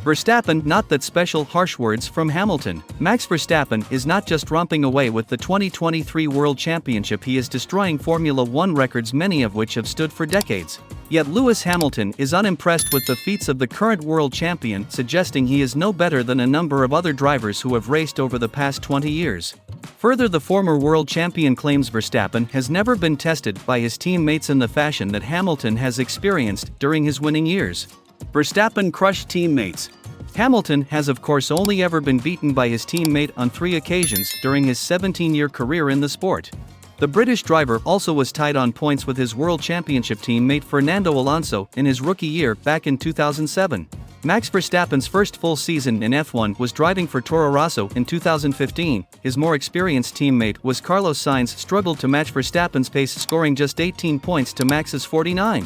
Verstappen, not that special. Harsh words from Hamilton. Max Verstappen is not just romping away with the 2023 World Championship, he is destroying Formula One records, many of which have stood for decades. Yet Lewis Hamilton is unimpressed with the feats of the current world champion, suggesting he is no better than a number of other drivers who have raced over the past 20 years. Further, the former world champion claims Verstappen has never been tested by his teammates in the fashion that Hamilton has experienced during his winning years. Verstappen crushed teammates. Hamilton has of course only ever been beaten by his teammate on 3 occasions during his 17-year career in the sport. The British driver also was tied on points with his world championship teammate Fernando Alonso in his rookie year back in 2007. Max Verstappen's first full season in F1 was driving for Toro Rosso in 2015. His more experienced teammate was Carlos Sainz struggled to match Verstappen's pace, scoring just 18 points to Max's 49.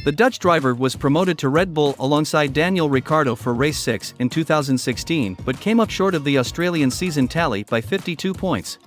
The Dutch driver was promoted to Red Bull alongside Daniel Ricciardo for race 6 in 2016, but came up short of the Australian season tally by 52 points.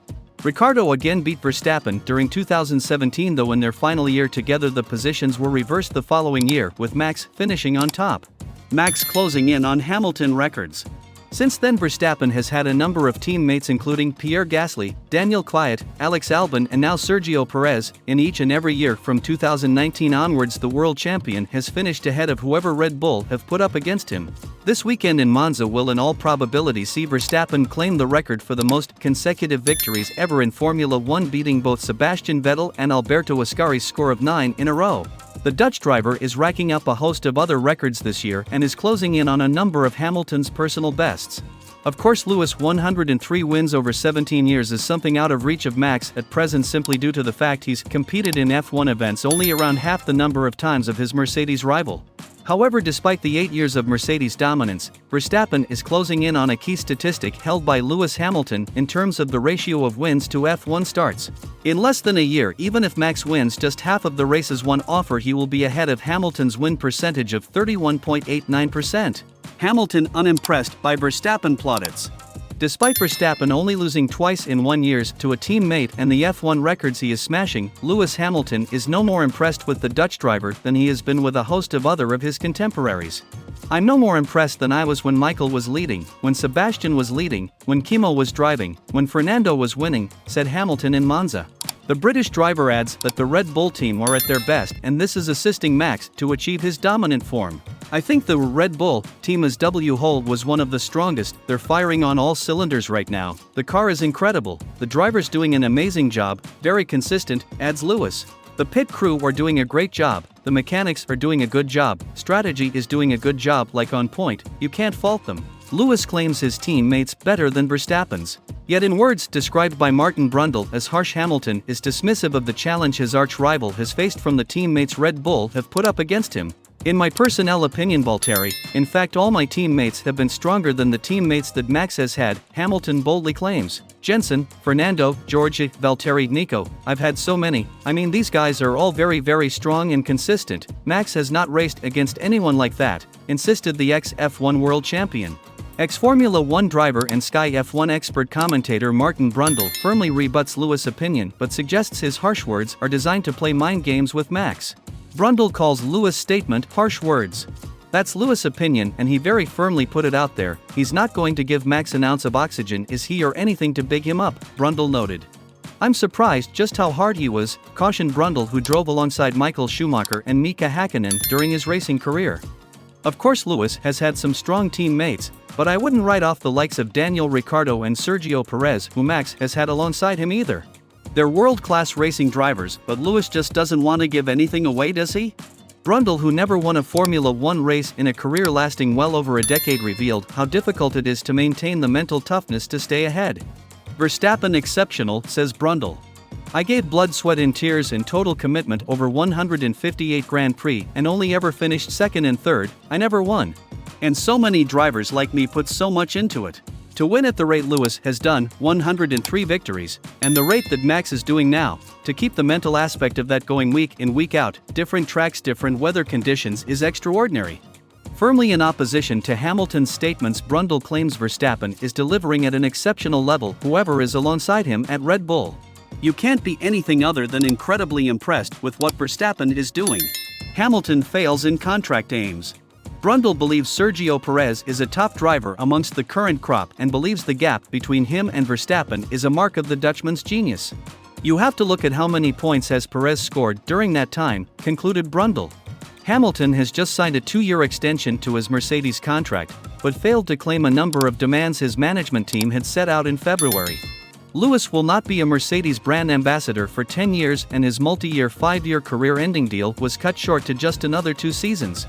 Ricciardo again beat Verstappen during 2017, though in their final year together the positions were reversed the following year, with Max finishing on top. Max closing in on Hamilton records. Since then, Verstappen has had a number of teammates including Pierre Gasly, Daniel Kvyat, Alex Albon and now Sergio Perez. In each and every year from 2019 onwards, the world champion has finished ahead of whoever Red Bull have put up against him. This weekend in Monza will in all probability see Verstappen claim the record for the most consecutive victories ever in Formula One, beating both Sebastian Vettel and Alberto Ascari's score of 9 in a row. The Dutch driver is racking up a host of other records this year and is closing in on a number of Hamilton's personal bests. Of course, Lewis' 103 wins over 17 years is something out of reach of Max at present, simply due to the fact he's competed in F1 events only around half the number of times of his Mercedes rival. However, despite the 8 years of Mercedes dominance, Verstappen is closing in on a key statistic held by Lewis Hamilton in terms of the ratio of wins to F1 starts. In less than a year, even if Max wins just half of the races won offer, he will be ahead of Hamilton's win percentage of 31.89%. Hamilton unimpressed by Verstappen plaudits. Despite Verstappen only losing twice in 1 year to a teammate and the F1 records he is smashing, Lewis Hamilton is no more impressed with the Dutch driver than he has been with a host of other of his contemporaries. "I'm no more impressed than I was when Michael was leading, when Sebastian was leading, when Kimi was driving, when Fernando was winning," said Hamilton in Monza. The British driver adds that the Red Bull team are at their best and this is assisting Max to achieve his dominant form. "I think the Red Bull team as W whole was one of the strongest. They're firing on all cylinders right now. The car is incredible. The driver's doing an amazing job, very consistent," adds Lewis. "The pit crew are doing a great job, the mechanics are doing a good job, strategy is doing a good job, like on point, you can't fault them." Lewis claims his teammates better than Verstappen's. Yet in words described by Martin Brundle as harsh, Hamilton is dismissive of the challenge his arch-rival has faced from the teammates Red Bull have put up against him. "In my personnel opinion, Valtteri, in fact all my teammates have been stronger than the teammates that Max has had," Hamilton boldly claims. "Jenson, Fernando, George, Valtteri, Nico, I've had so many. I mean, these guys are all very strong and consistent. Max has not raced against anyone like that," insisted the ex-F1 world champion. Ex-Formula One driver and Sky F1 expert commentator Martin Brundle firmly rebuts Lewis' opinion but suggests his harsh words are designed to play mind games with Max. Brundle calls Lewis' statement harsh words. That's Lewis' opinion and he very firmly put it out there. He's not going to give Max an ounce of oxygen, is he, or anything to big him up, Brundle noted. "I'm surprised just how hard he was," cautioned Brundle, who drove alongside Michael Schumacher and Mika Hakkinen during his racing career. Of course, Lewis has had some strong teammates, but I wouldn't write off the likes of Daniel Ricciardo and Sergio Perez, who Max has had alongside him either. They're world-class racing drivers, but Lewis just doesn't want to give anything away, does he? Brundle, who never won a Formula One race in a career lasting well over a decade, revealed how difficult it is to maintain the mental toughness to stay ahead. "Verstappen exceptional," says Brundle. "I gave blood, sweat and tears and total commitment over 158 Grand Prix and only ever finished second and third, I never won. And so many drivers like me put so much into it. To win at the rate Lewis has done, 103 victories, and the rate that Max is doing now, to keep the mental aspect of that going week in week out, different tracks, different weather conditions, is extraordinary." Firmly in opposition to Hamilton's statements, Brundle claims Verstappen is delivering at an exceptional level whoever is alongside him at Red Bull. "You can't be anything other than incredibly impressed with what Verstappen is doing." Hamilton fails in contract aims. Brundle believes Sergio Perez is a top driver amongst the current crop and believes the gap between him and Verstappen is a mark of the Dutchman's genius. You have to look at how many points has Perez scored during that time, concluded Brundle. Hamilton has just signed a 2-year extension to his Mercedes contract, but failed to claim a number of demands his management team had set out in February. Lewis will not be a Mercedes brand ambassador for 10 years and his multi-year 5-year career-ending deal was cut short to just another 2 seasons.